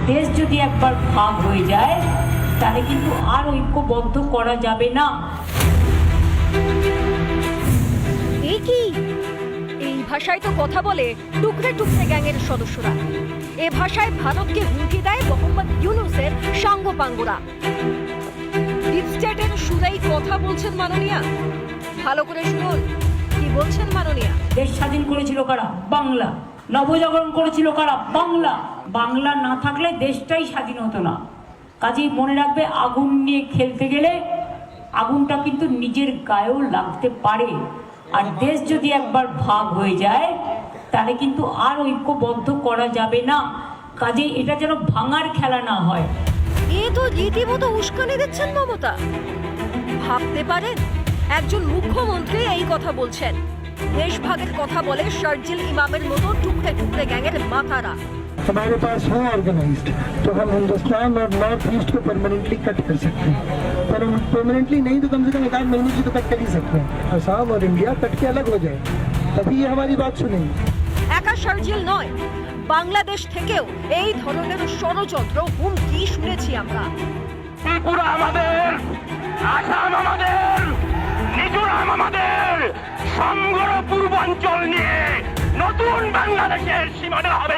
দেশ যদি একবার ভাগ হয়ে যায় তাহলে কিন্তু আর ঐক্যবদ্ধ করা যাবে না। এই ভাষায় তো কথা বলে টুকরে টুকরে গ্যাংয়ের সদস্যরা। এ ভাষায় ভারতকে হুমকি দেয় মোহাম্মদ ইউনূসের সাঙ্গপাঙ্গরা। ডিপ স্টেটের সুরেই কথা বলছেন মাননীয়া। ভালো করে শুনুন কি বলছেন মাননীয়া। দেশ স্বাধীন করেছিল কারা? বাংলা। নবজাগরণ করেছিল কারা? বাংলা। বাংলা না থাকলে দেশটাই স্বাধীন হতো না। কাজেই মনে রাখবে, আগুন নিয়ে খেলতে গেলে আগুনটা কিন্তু নিজের গায়েও লাগতে পারে। আর দেশ যদি একবার ভাগ হয়ে যায় তাহলে কিন্তু আর ঐক্যবদ্ধ করা যাবে না। কাজেই এটা যেন ভাঙার খেলা না হয়। এ তো রীতিমতো উস্কানি দিচ্ছেন মমতা। ভাবতে পারেন একজন মুখ্যমন্ত্রী এই কথা বলছেন। দেশভাগের কথা বলে শারজিল ইমামের মতো টুকরে টুকরে গ্যাংয়ের মাথারা। हमारे पास है ऑर्गेनाइज्ड, तो हम हिंदुस्तान और नॉर्थ ईस्ट को परमानेंटली कट कर सकते हैं। पर हम परमानेंटली नहीं तो कम से कम 1 महीने की तो कट कर ही सकते हैं। असम और इंडिया कट के अलग हो जाए, तभी ये हमारी बात सुनेंगे। একা শারজিল নয়, বাংলাদেশ থেকেও এই ধরনের ষড়যন্ত্র হুমকি শুনেছি আমরা। ত্রিপুরা আমাদের, আসাম আমাদের, মিজোরাম আমাদের, সমগ্র পূর্বাঞ্চল নিয়ে নতুন বাংলাদেশের সীমানা হবে।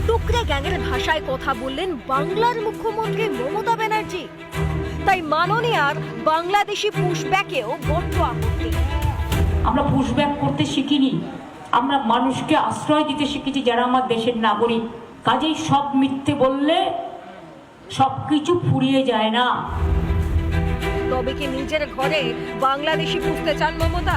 টুকরে গ্যাংয়ের ভাষায় কথা বললেন বাংলার মুখ্যমন্ত্রী মমতা ব্যানার্জি। তাই মাননীয়ার বাংলাদেশি পুশব্যাকেও বড্ড আপত্তি। আমরা পুশব্যাক করতে শিখিনি, আমরা মানুষকে আশ্রয় দিতে শিখেছি যারা আমার দেশের নাগরিক। কাজেই সব মিথ্যে বললে সব কিছু ফুরিয়ে যায় না। তবে কি নিজের ঘরে বাংলাদেশি পুষতে চান মমতা?